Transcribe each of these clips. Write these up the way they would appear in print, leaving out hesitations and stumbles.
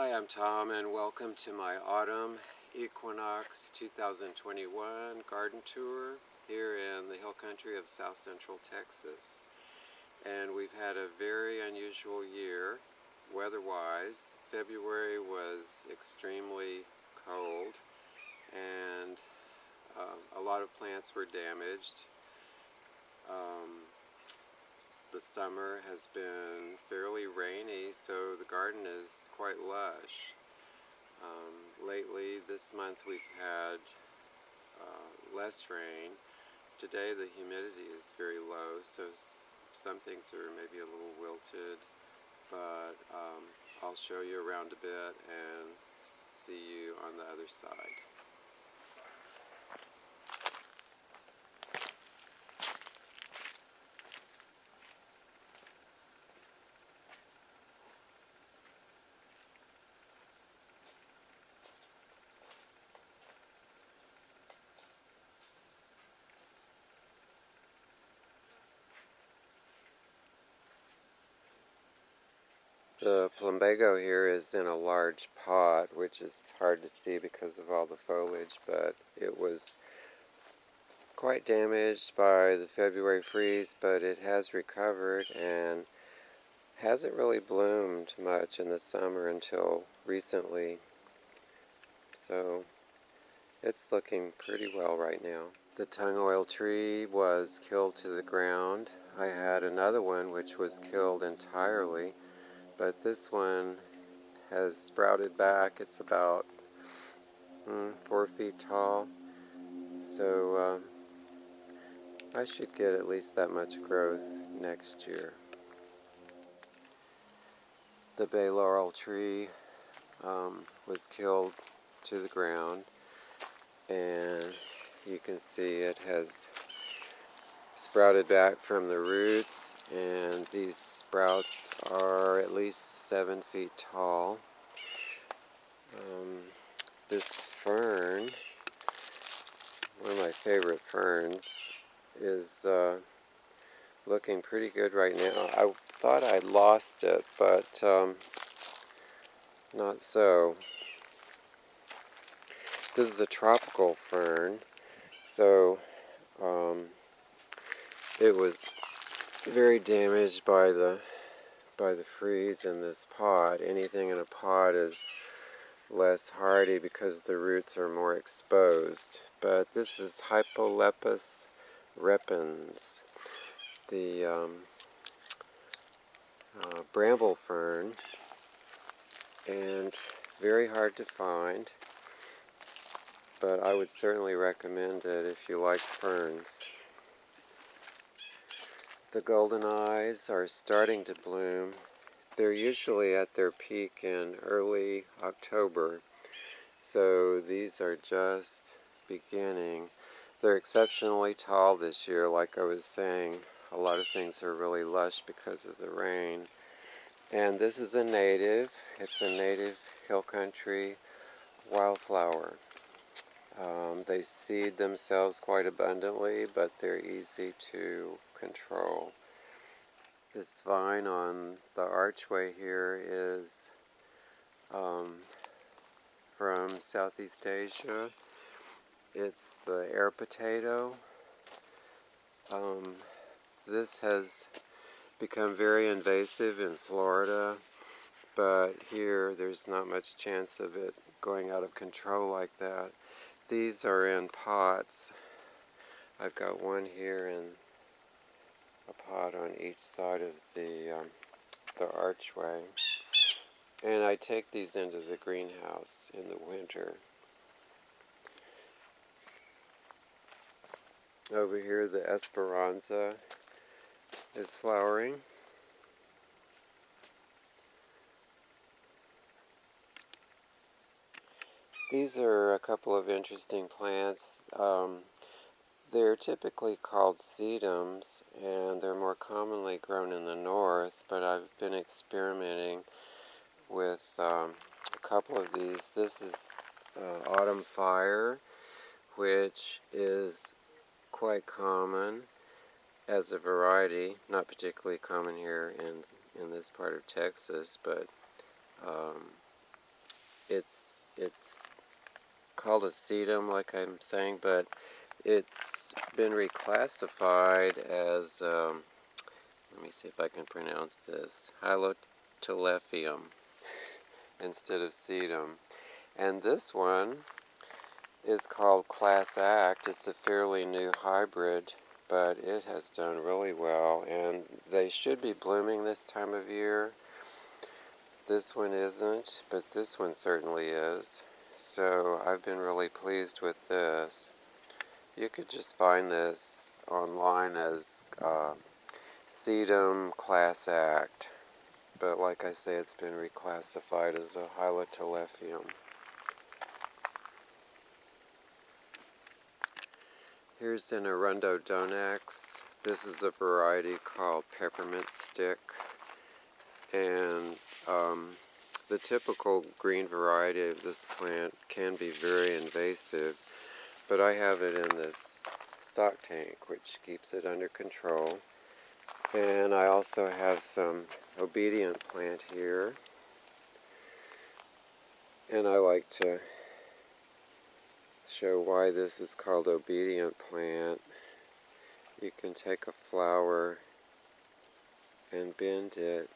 Hi, I'm Tom, and welcome to my Autumn Equinox 2021 garden tour here in the hill country of South Central Texas. And we've had a very unusual year weather-wise. February was extremely cold, and a lot of plants were damaged. The summer has been fairly rainy, so the garden is quite lush. Lately, this month, we've had less rain. Today the humidity is very low, so some things are maybe a little wilted, but I'll show you around a bit and see you on the other side. The plumbago here is in a large pot, which is hard to see because of all the foliage, but it was quite damaged by the February freeze, but it has recovered and hasn't really bloomed much in the summer until recently. So it's looking pretty well right now. The Tung Oil Tree was killed to the ground. I had another one which was killed entirely, but this one has sprouted back. It's about 4 feet tall, so I should get at least that much growth next year. The bay laurel tree was killed to the ground, and you can see it has sprouted back from the roots, and these sprouts are at least 7 feet tall. This fern, one of my favorite ferns, is looking pretty good right now. I thought I'd lost it, but not so. This is a tropical fern, so it was very damaged by the freeze in this pot. Anything in a pot is less hardy because the roots are more exposed. But this is Hypolepis repens, the bramble fern, and very hard to find, but I would certainly recommend it if you like ferns. The golden eyes are starting to bloom. They're usually at their peak in early October, so these are just beginning. They're exceptionally tall this year, like I was saying. A lot of things are really lush because of the rain. And this is a native. It's a native hill country wildflower. They seed themselves quite abundantly, but they're easy to control. This vine on the archway here is from Southeast Asia. It's the air potato. This has become very invasive in Florida, but here there's not much chance of it going out of control like that. These are in pots. I've got one here and a pot on each side of the archway. And I take these into the greenhouse in the winter. Over here the Esperanza is flowering. These are a couple of interesting plants. They're typically called sedums, and they're more commonly grown in the north, but I've been experimenting with a couple of these. This is autumn fire, which is quite common as a variety, not particularly common here in this part of Texas, but it's called a sedum, like I'm saying, but it's been reclassified as, let me see if I can pronounce this, Hylotelephium instead of sedum. And this one is called Class Act. It's a fairly new hybrid, but it has done really well, and they should be blooming this time of year. This one isn't, but this one certainly is. So I've been really pleased with this. You could just find this online as sedum Class Act, but like I say, it's been reclassified as a Hylotelephium. Here's an Anorendo Donax. This is a variety called Peppermint Stick, and the typical green variety of this plant can be very invasive, but I have it in this stock tank, which keeps it under control. And I also have some obedient plant here, and I like to show why this is called obedient plant. You can take a flower and bend it,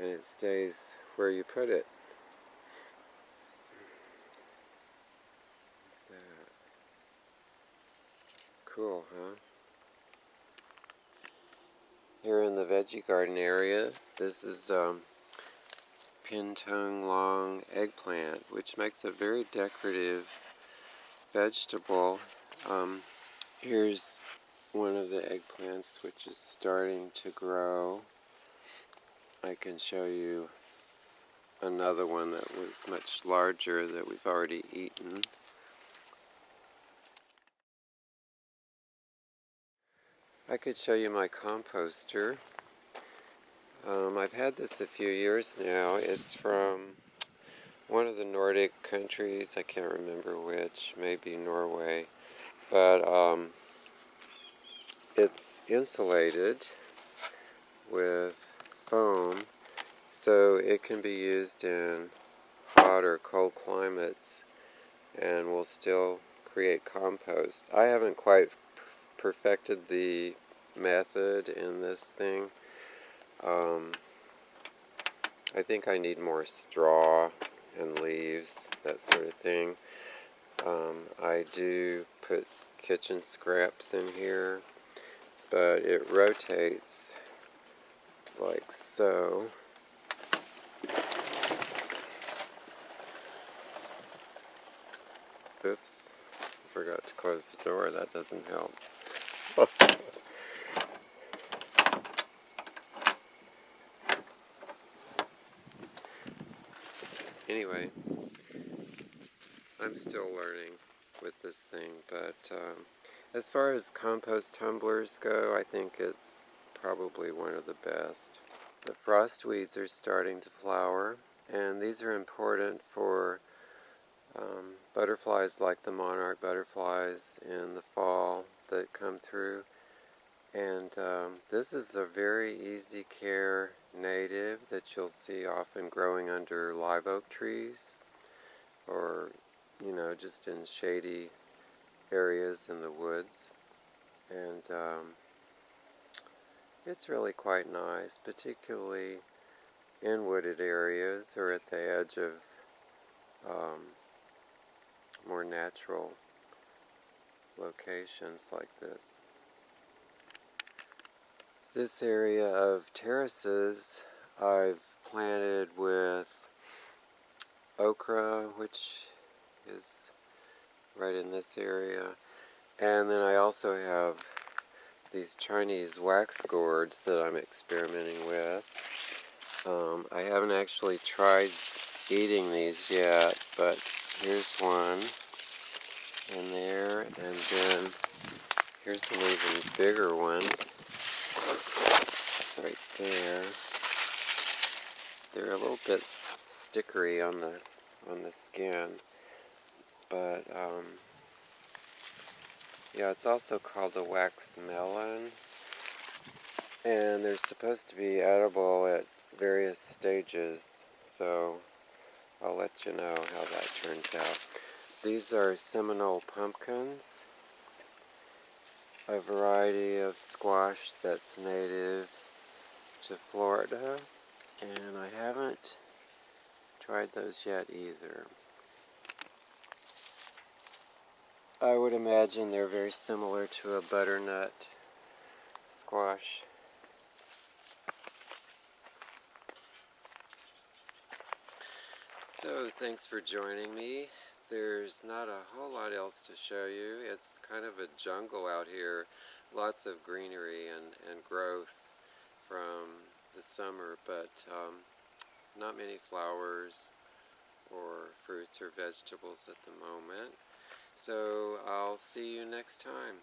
and it stays where you put it. Cool, huh? Here in the veggie garden area, this is Pintone long eggplant, which makes a very decorative vegetable. Here's one of the eggplants which is starting to grow. I can show you another one that was much larger that we've already eaten. I could show you my composter. I've had this a few years now. It's from one of the Nordic countries. I can't remember which, maybe Norway. But it's insulated with foam, so it can be used in hot or cold climates and will still create compost. I haven't quite perfected the method in this thing. I think I need more straw and leaves, that sort of thing. I do put kitchen scraps in here, but it rotates like so. Oops, forgot to close the door. That doesn't help. Anyway, I'm still learning with this thing, but as far as compost tumblers go, I think it's probably one of the best. The frost weeds are starting to flower, and these are important for butterflies like the monarch butterflies in the fall that come through. And this is a very easy care native that you'll see often growing under live oak trees, or just in shady areas in the woods. And it's really quite nice, particularly in wooded areas or at the edge of more natural locations like this. This area of terraces I've planted with okra, which is right in this area, and then I also have these Chinese wax gourds that I'm experimenting with. I haven't actually tried eating these yet, but here's one in there, and then here's an even bigger one right there. They're a little bit stickery on the skin, but yeah, it's also called a wax melon, and they're supposed to be edible at various stages. So I'll let you know how that turns out. These are Seminal Pumpkins, a variety of squash that's native to Florida, and I haven't tried those yet either. I would imagine they're very similar to a butternut squash. So thanks for joining me. There's not a whole lot else to show you. It's kind of a jungle out here. Lots of greenery and growth from the summer, but not many flowers or fruits or vegetables at the moment. So I'll see you next time.